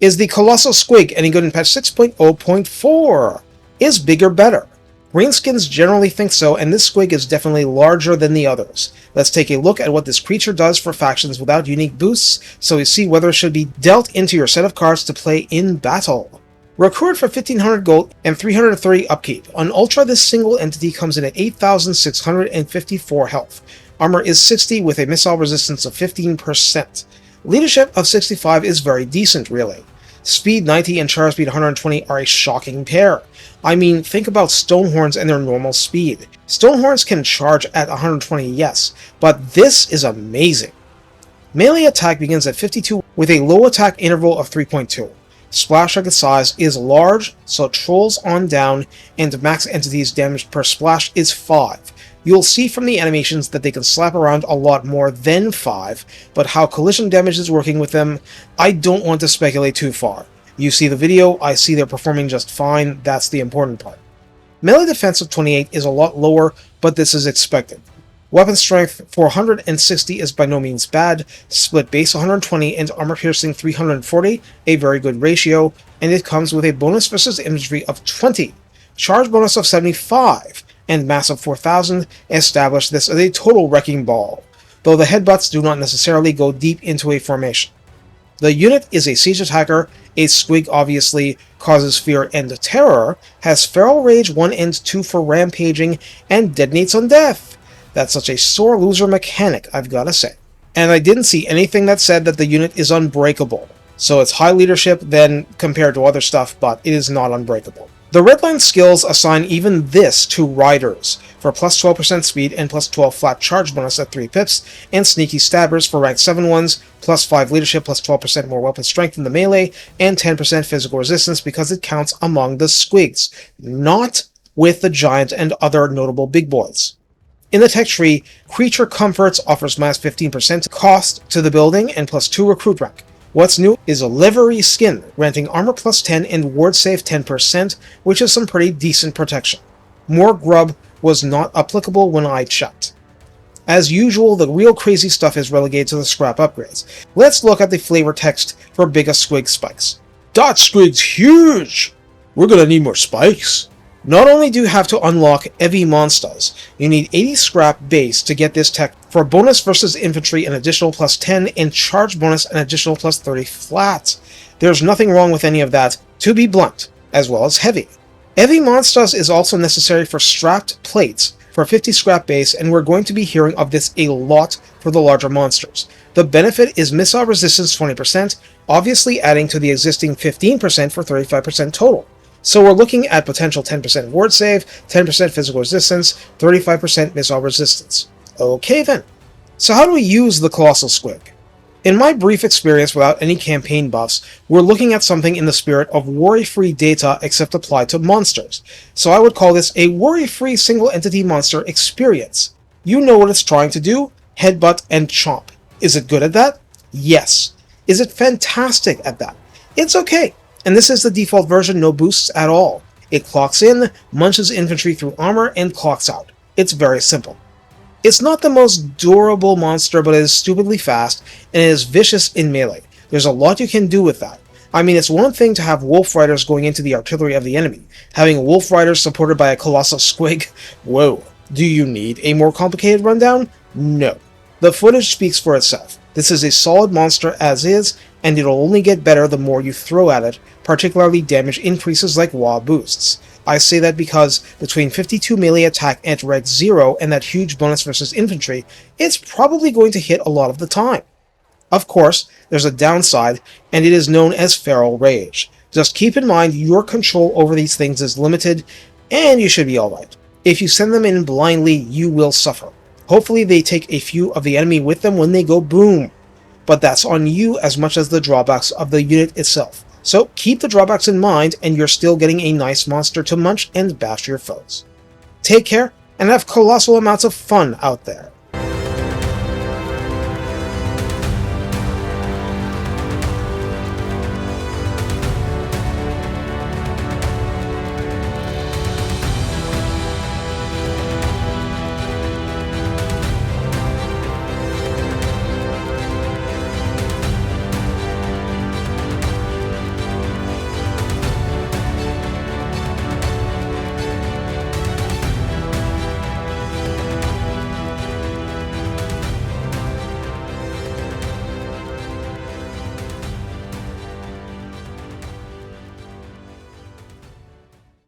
Is the Colossal Squig any good in patch 6.0.4? Is bigger better? Greenskins generally think so, and this Squig is definitely larger than the others. Let's take a look at what this creature does for factions without unique boosts, so we see whether it should be dealt into your set of cards to play in battle. Recruit for 1500 gold and 330 upkeep. On Ultra, this single entity comes in at 8,654 health. Armor is 60 with a missile resistance of 15%. Leadership of 65 is very decent, really. Speed 90 and charge speed 120 are a shocking pair. I mean, think about Stonehorns and their normal speed. Stonehorns can charge at 120, yes, but this is amazing. Melee attack begins at 52 with a low attack interval of 3.2. Splash target size is large, so trolls on down, and max entities damaged per splash is 5. You'll see from the animations that they can slap around a lot more than 5, but how collision damage is working with them, I don't want to speculate too far. You see the video, I see they're performing just fine, that's the important part. Melee defense of 28 is a lot lower, but this is expected. Weapon strength 460 is by no means bad, split base 120 and armor piercing 340, a very good ratio, and it comes with a bonus versus infantry of 20, charge bonus of 75, and mass of 4,000 establish this as a total wrecking ball, though the headbutts do not necessarily go deep into a formation. The unit is a siege attacker, a Squig obviously causes fear and terror, has feral rage 1 and 2 for rampaging, and detonates on death. That's such a sore loser mechanic, I've gotta say. And I didn't see anything that said that the unit is unbreakable, so it's high leadership then compared to other stuff, but it is not unbreakable. The redline skills assign even this to riders, for plus 12% speed and plus 12 flat charge bonus at 3 pips, and sneaky stabbers for rank 7 ones, plus 5 leadership, plus 12% more weapon strength in the melee, and 10% physical resistance because it counts among the Squigs, not with the giant and other notable big boys. In the tech tree, Creature Comforts offers minus 15% cost to the building and plus 2 recruit rank. What's new is a livery skin, granting armor plus 10 and ward save 10%, which is some pretty decent protection. More grub was not applicable when I checked. As usual, the real crazy stuff is relegated to the scrap upgrades. Let's look at the flavor text for Bigger Squig spikes. That Squig's huge! We're gonna need more spikes. Not only do you have to unlock heavy monsters, you need 80 scrap base to get this tech for bonus versus infantry an additional plus 10 and charge bonus an additional plus 30 flat. There's nothing wrong with any of that, to be blunt, as well as heavy. Heavy monsters is also necessary for strapped plates for 50 scrap base, and we're going to be hearing of this a lot for the larger monsters. The benefit is missile resistance 20%, obviously adding to the existing 15% for 35% total. So we're looking at potential 10% ward save, 10% physical resistance, 35% missile resistance. Okay then. So how do we use the Colossal Squig? In my brief experience without any campaign buffs, we're looking at something in the spirit of worry-free data except applied to monsters. So I would call this a worry-free single-entity monster experience. You know what it's trying to do? Headbutt and chomp. Is it good at that? Yes. Is it fantastic at that? It's okay. And this is the default version, no boosts at all. It clocks in, munches infantry through armor, and clocks out. It's very simple. It's not the most durable monster, but it is stupidly fast, and it is vicious in melee. There's a lot you can do with that. I mean, it's one thing to have wolf riders going into the artillery of the enemy. Having wolf riders supported by a Colossal Squig? Whoa. Do you need a more complicated rundown? No. The footage speaks for itself. This is a solid monster as is, and it'll only get better the more you throw at it, particularly damage increases like WA boosts. I say that because between 52 melee attack at Reg 0 and that huge bonus versus infantry, it's probably going to hit a lot of the time. Of course, there's a downside, and it is known as feral rage. Just keep in mind your control over these things is limited, and you should be alright. If you send them in blindly, you will suffer. Hopefully they take a few of the enemy with them when they go boom. But that's on you as much as the drawbacks of the unit itself. So keep the drawbacks in mind and you're still getting a nice monster to munch and bash your foes. Take care and have colossal amounts of fun out there.